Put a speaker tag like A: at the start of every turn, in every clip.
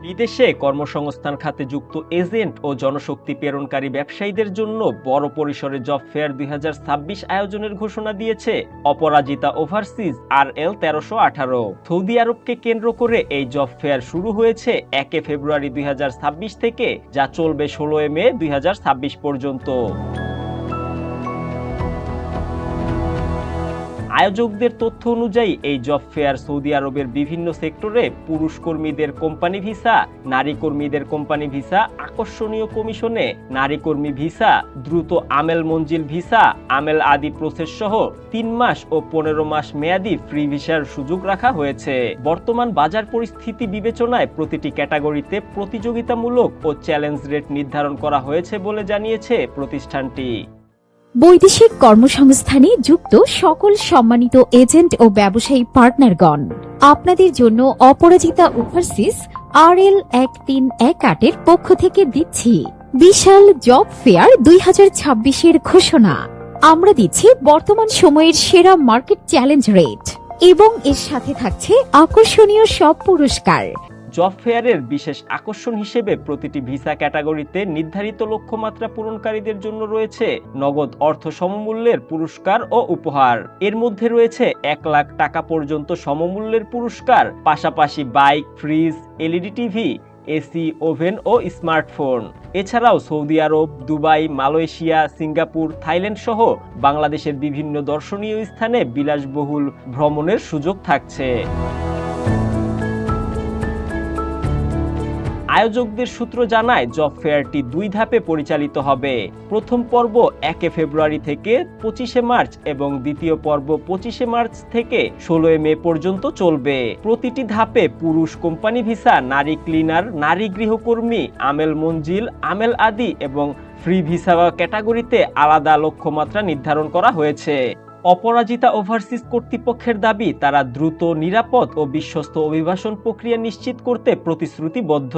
A: বিদেশে কর্মসংস্থান খাতে যুক্ত এজেন্ট ও জনশক্তি প্রেরণকারী ব্যবসায়ীদের জন্য বড় পরিসরে জব ফেয়ার 2026 আয়োজনের ঘোষণা দিয়েছে অপরাজিতা ওভারসিজ RL 1318। সৌদি আরবকে কেন্দ্র করে এই জব ফেয়ার শুরু হয়েছে 1 ফেব্রুয়ারি 2026 থেকে, যা চলবে 16 মে 2026 পর্যন্ত। আয়োজকদের তথ্য অনুযায়ী এই জব ফেয়ার সৌদি আরবের বিভিন্ন সেক্টরে পুরুষ কর্মীদের কোম্পানি ভিসা, নারী কর্মীদের কোম্পানি ভিসা, আকর্ষণীয় কমিশনে নারী কর্মী ভিসা, দ্রুত আমেল মঞ্জিল ভিসা, আমেল আদি প্রসেস সহ 3 মাস ও 15 মাস মেয়াদী ফ্রি ভিসার সুযোগ রাখা হয়েছে। বর্তমান বাজার পরিস্থিতি বিবেচনায় প্রতিটি ক্যাটাগরিতে প্রতিযোগিতামূলক ও চ্যালেঞ্জ রেট নির্ধারণ করা হয়েছে বলে জানিয়েছে প্রতিষ্ঠানটি।
B: বৈদেশিক কর্মসংস্থানে যুক্ত সকল সম্মানিত এজেন্ট ও ব্যবসায়ী পার্টনারগণ, আপনাদের জন্য অপরাজিতা ওভারসিজ RL 1318 এর পক্ষ থেকে দিচ্ছি বিশাল জব ফেয়ার 2026 ঘোষণা। আমরা দিচ্ছি বর্তমান সময়ের সেরা মার্কেট চ্যালেঞ্জ রেট এবং এর সাথে থাকছে আকর্ষণীয় সব পুরস্কার।
A: জব ফেয়ারের বিশেষ আকর্ষণ হিসেবে প্রতিটি ভিসা ক্যাটাগরিতে নির্ধারিত লক্ষ্যমাত্রা পূরণকারীদের জন্য রয়েছে নগদ অর্থ সমমূল্যের পুরস্কার ও উপহার। এর মধ্যে রয়েছে 1 লাখ টাকা পর্যন্ত সমমূল্যের পুরস্কার, পাশাপাশি bike, fridge, LED TV, AC, oven ও স্মার্টফোন। এছাড়াও Saudi Arab, Dubai, Malaysia, Singapore, Thailand সহ বাংলাদেশের বিভিন্ন দর্শনীয় স্থানে বিলাসবহুল ভ্রমণের সুযোগ থাকছে। আয়োজকদের সূত্র জানায় জব ফেয়ারটি 2 ধাপে পরিচালিত হবে। প্রথম পর্ব 1 ফেব্রুয়ারি থেকে 25 মার্চ এবং দ্বিতীয় পর্ব 25 মার্চ থেকে 16 মে পর্যন্ত চলবে। প্রতিটি ধাপে পুরুষ কোম্পানি ভিসা, নারী ক্লিনার, নারী গৃহকর্মী, আমেল মঞ্জিল, আমেল আদি এবং ফ্রি ভিসা ক্যাটাগরিতে আলাদা লক্ষ্যমাত্রা নির্ধারণ করা হয়েছে। অপরাজিতা ওভারসিজ কর্তৃপক্ষের দাবি, তারা দ্রুত, নিরাপদ ও বিশ্বস্ত অভিবাসন প্রক্রিয়া নিশ্চিত করতে প্রতিশ্রুতিবদ্ধ।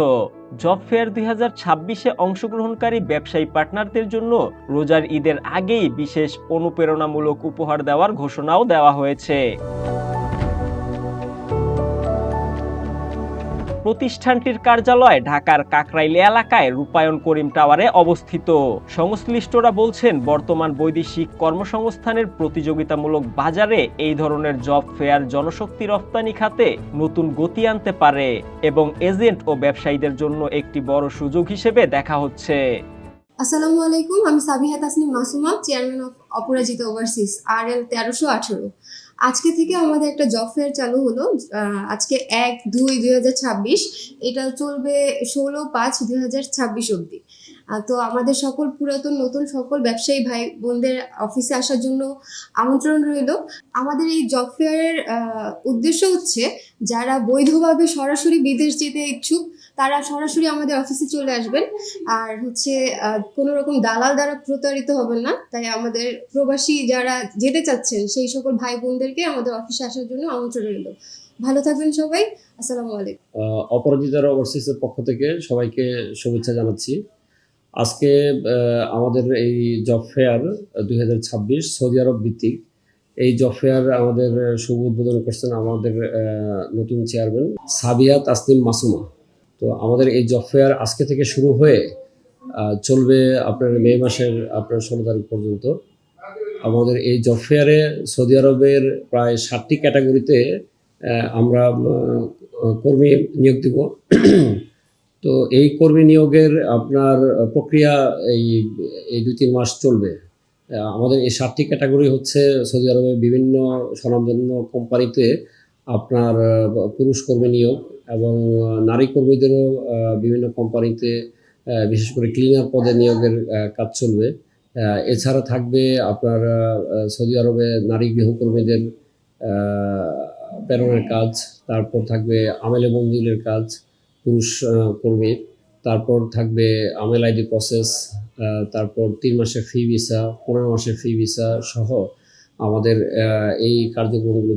A: জব ফেয়ার 2026-এ অংশগ্রহণকারী ব্যবসায়ী পার্টনারদের জন্য রোজার ঈদের আগেই বিশেষ অনুপ্রেরণামূলক উপহার দেওয়ার ঘোষণাও দেওয়া হয়েছে। প্রতিষ্ঠানটির কার্যালয় ঢাকার কাকরাইল এলাকায় রূপায়ণ করিম টাওয়ারে অবস্থিত। সংশ্লিষ্টরা বলছেন, বর্তমান বৈদেশিক কর্মসংস্থানের প্রতিযোগিতামূলক বাজারে এই ধরনের জব ফেয়ার জনশক্তি রপ্তানি খাতে নতুন গতি আনতে পারে এবং এজেন্ট ও ব্যবসায়ীদের জন্য একটি বড় সুযোগ হিসেবে দেখা হচ্ছে।
C: আসসালামু আলাইকুম, আমি Sabiha Tasnim Masuma, chairman of Aparajita overseas RL 1318। আজকে থেকে আমাদের একটা জব ফেয়ার চালু হলো। আজকে 1-2-2026, এটা চলবে 16-5-2026 অবধি। তো আমাদের সকল পুরাতন নতুন সকল ব্যবসায়ী ভাই বোনদের অফিসে আসার জন্য আমন্ত্রণ রইল। আমাদের এই জব ফেয়ারের উদ্দেশ্য হচ্ছে, যারা বৈধভাবে সরাসরি বিদেশ যেতে ইচ্ছুক তারা সরাসরি আমাদের অফিসে চলে আসবেন, আর হচ্ছে কোনো রকম দালাল দ্বারা প্রতারিত হবেন না। তাই আমাদের প্রবাসী যারা যেতে চাচ্ছেন সেই সকল ভাই বোনদেরকে আমাদের অফিসে আসার জন্য আমন্ত্রণ রইল। ভালো থাকবেন সবাই, আসসালামু আলাইকুম।
D: অপরাজিতা ওভারসিজের পক্ষ থেকে সবাইকে শুভেচ্ছা জানাচ্ছি। আজকে আমাদের এই জব ফেয়ার 2026 সৌদি আরব ভিত্তিক এই জব ফেয়ার আমাদের শুভ উদ্বোধন করছেন আমাদের নতুন চেয়ারম্যান সাবিহা তাসনিম মাসুমা। তো আমাদের এই জব ফেয়ার আজকে থেকে শুরু হয়ে চলবে আপনার মে মাসের 16 তারিখ পর্যন্ত। আমাদের এই জব ফেয়ারে সৌদি আরবের প্রায় 7টি ক্যাটাগরিতে আমরা কর্মী নিয়োগ দিব। তো এই কর্মী নিয়োগের আপনার প্রক্রিয়া এই 2-3 মাস চলবে। আমাদের এই 7টি ক্যাটাগরি হচ্ছে সৌদি আরবের বিভিন্ন স্বনামধন্য কোম্পানিতে আপনার পুরুষ কর্মী নিয়োগ এবং নারী কর্মীদেরও বিভিন্ন কোম্পানিতে বিশেষ করে ক্লিনার পদে নিয়োগের কাজ চলবে। এছাড়া থাকবে আপনার সৌদি আরবে নারী গৃহকর্মীদের প্রেরণের কাজ, তারপর থাকবে আমেলে মঞ্জিলের কাজ পুরুষ কর্মীর, তারপর থাকবে আমেল আইডি প্রসেস, তারপর 3 মাসের ফ্রি ভিসা, 15 মাসের ফ্রি ভিসা সহ আমাদের এই কার্যক্রমগুলো